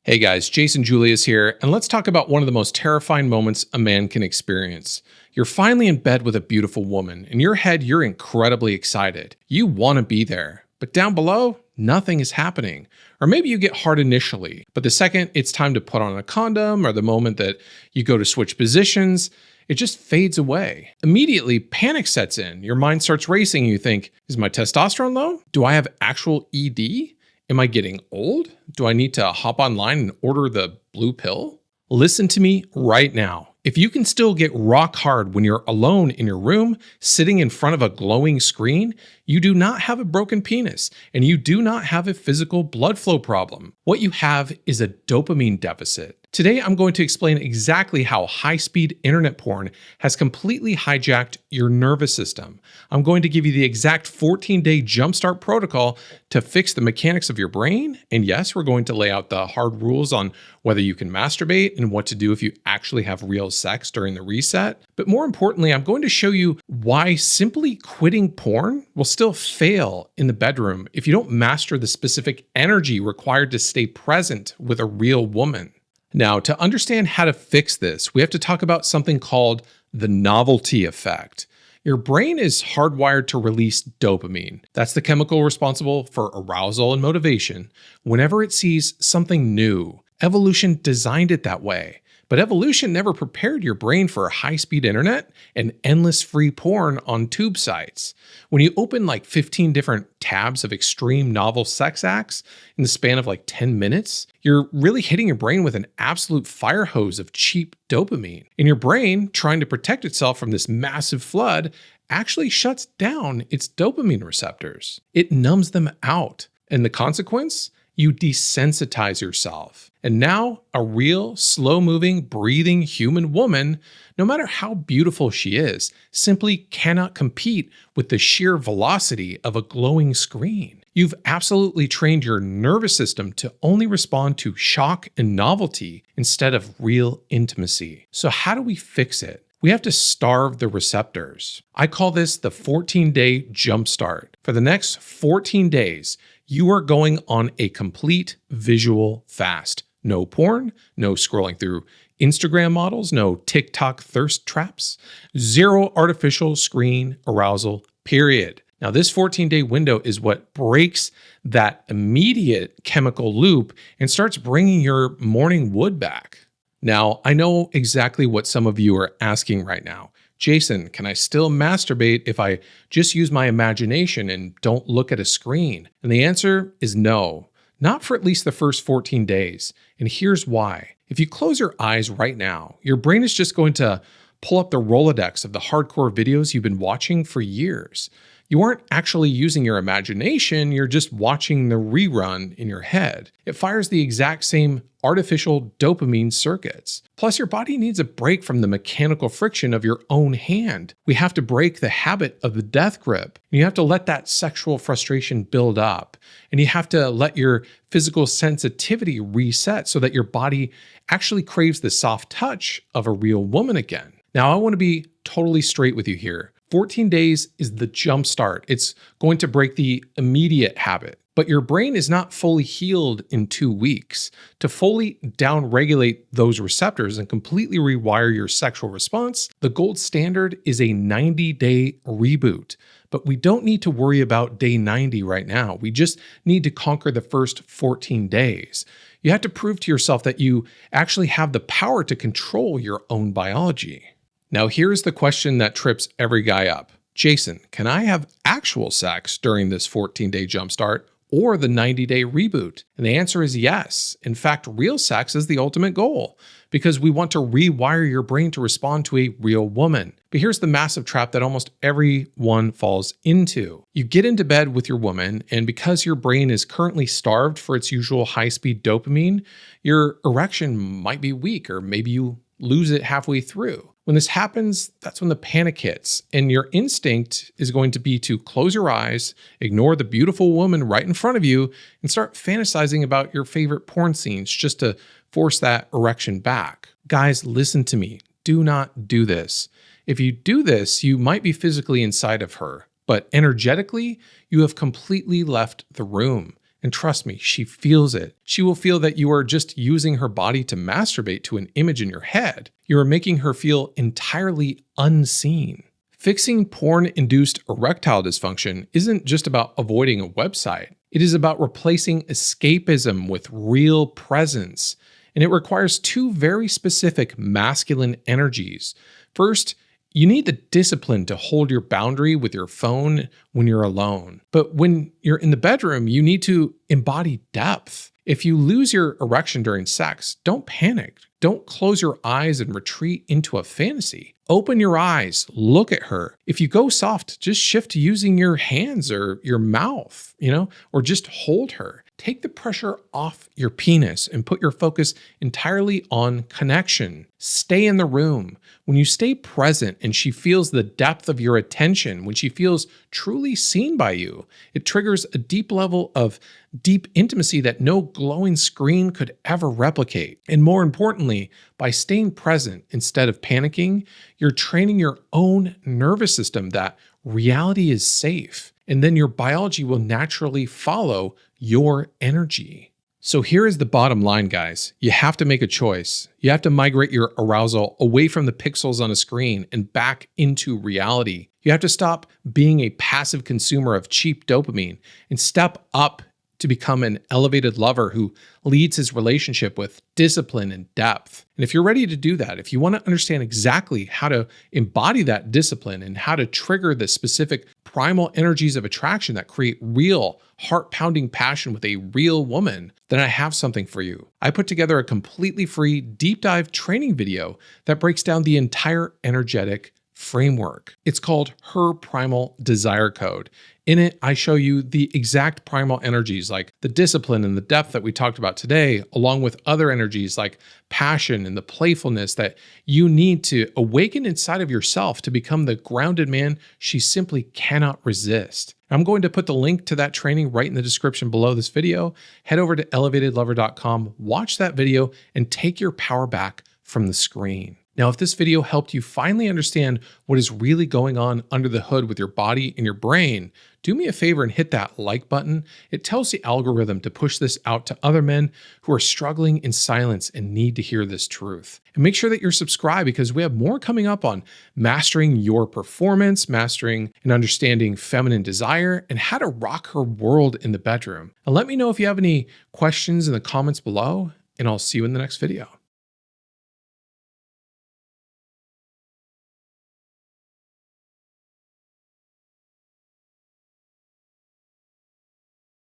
Hey guys, Jason Julius here, and let's talk about one of the most terrifying moments a man can experience. You're finally in bed with a beautiful woman. In your head, you're incredibly excited. You want to be there. But down below, nothing is happening. Or maybe you get hard initially, but the second it's time to put on a condom or the moment that you go to switch positions, it just fades away. Immediately, panic sets in. Your mind starts racing. You think, is my testosterone low? Do I have actual ED? Am I getting old? Do I need to hop online and order the blue pill? Listen to me right now. If you can still get rock hard when you're alone in your room, sitting in front of a glowing screen, you do not have a broken penis and you do not have a physical blood flow problem. What you have is a dopamine deficit. Today, I'm going to explain exactly how high-speed internet porn has completely hijacked your nervous system. I'm going to give you the exact 14-day Jumpstart Protocol to fix the mechanics of your brain. And yes, we're going to lay out the hard rules on whether you can masturbate and what to do if you actually have real sex during the reset. But more importantly, I'm going to show you why simply quitting porn will still fail in the bedroom if you don't master the specific energy required to stay present with a real woman. Now, to understand how to fix this, we have to talk about something called the novelty effect. Your brain is hardwired to release dopamine. That's the chemical responsible for arousal and motivation whenever it sees something new. Evolution designed it that way. But evolution never prepared your brain for a high-speed internet and endless free porn on tube sites. When you open like 15 different tabs of extreme novel sex acts in the span of like 10 minutes, you're really hitting your brain with an absolute fire hose of cheap dopamine. And your brain, trying to protect itself from this massive flood, actually shuts down its dopamine receptors. It numbs them out. And the consequence? You desensitize yourself. And now a real, slow-moving, breathing human woman, no matter how beautiful she is, simply cannot compete with the sheer velocity of a glowing screen. You've absolutely trained your nervous system to only respond to shock and novelty instead of real intimacy. So how do we fix it? We have to starve the receptors. I call this the 14-day jumpstart. For the next 14 days, you are going on a complete visual fast. No porn, no scrolling through Instagram models, no TikTok thirst traps, zero artificial screen arousal, period. Now, this 14-day window is what breaks that immediate chemical loop and starts bringing your morning wood back. Now, I know exactly what some of you are asking right now. Jason, can I still masturbate if I just use my imagination and don't look at a screen? And the answer is no, not for at least the first 14 days. And here's why. If you close your eyes right now, your brain is just going to pull up the Rolodex of the hardcore videos you've been watching for years. You aren't actually using your imagination, you're just watching the rerun in your head. It fires the exact same artificial dopamine circuits. Plus, your body needs a break from the mechanical friction of your own hand. We have to break the habit of the death grip. You have to let that sexual frustration build up. And you have to let your physical sensitivity reset so that your body actually craves the soft touch of a real woman again. Now, I want to be totally straight with you here. 14 days is the jump start. It's going to break the immediate habit. But your brain is not fully healed in 2 weeks. To fully downregulate those receptors and completely rewire your sexual response, the gold standard is a 90-day reboot. But we don't need to worry about day 90 right now. We just need to conquer the first 14 days. You have to prove to yourself that you actually have the power to control your own biology. Now, here's the question that trips every guy up. Jason, can I have actual sex during this 14-day jumpstart or the 90-day reboot? And the answer is yes. In fact, real sex is the ultimate goal because we want to rewire your brain to respond to a real woman. But here's the massive trap that almost everyone falls into. You get into bed with your woman, and because your brain is currently starved for its usual high-speed dopamine, your erection might be weak, or maybe you lose it halfway through. When this happens, that's when the panic hits, and your instinct is going to be to close your eyes, ignore the beautiful woman right in front of you, and start fantasizing about your favorite porn scenes just to force that erection back. Guys, listen to me. Do not do this. If you do this, you might be physically inside of her, but energetically, you have completely left the room. And trust me, she feels it. She will feel that you are just using her body to masturbate to an image in your head. You are making her feel entirely unseen. Fixing porn-induced erectile dysfunction isn't just about avoiding a website. It is about replacing escapism with real presence. And it requires two very specific masculine energies. First, you need the discipline to hold your boundary with your phone when you're alone. But when you're in the bedroom, you need to embody depth. If you lose your erection during sex, don't panic. Don't close your eyes and retreat into a fantasy. Open your eyes, look at her. If you go soft, just shift to using your hands or your mouth, or just hold her. Take the pressure off your penis and put your focus entirely on connection. Stay in the room. When you stay present and she feels the depth of your attention, when she feels truly seen by you, it triggers a deep level of deep intimacy that no glowing screen could ever replicate. And more importantly, by staying present instead of panicking, you're training your own nervous system that reality is safe. And then your biology will naturally follow your energy. So here is the bottom line, guys. You have to make a choice. You have to migrate your arousal away from the pixels on a screen and back into reality. You have to stop being a passive consumer of cheap dopamine and step up to become an elevated lover who leads his relationship with discipline and depth. And if you're ready to do that, if you want to understand exactly how to embody that discipline and how to trigger the specific primal energies of attraction that create real heart-pounding passion with a real woman, then I have something for you. I put together a completely free deep dive training video that breaks down the entire energetic framework. It's called Her Primal Desire Code. In it, I show you the exact primal energies like the discipline and the depth that we talked about today, along with other energies like passion and the playfulness that you need to awaken inside of yourself to become the grounded man she simply cannot resist. I'm going to put the link to that training right in the description below this video. Head over to elevatedlover.com, watch that video, and take your power back from the screen. Now, if this video helped you finally understand what is really going on under the hood with your body and your brain, do me a favor and hit that like button. It tells the algorithm to push this out to other men who are struggling in silence and need to hear this truth. And make sure that you're subscribed because we have more coming up on mastering your performance, mastering and understanding feminine desire, and how to rock her world in the bedroom. And let me know if you have any questions in the comments below, and I'll see you in the next video.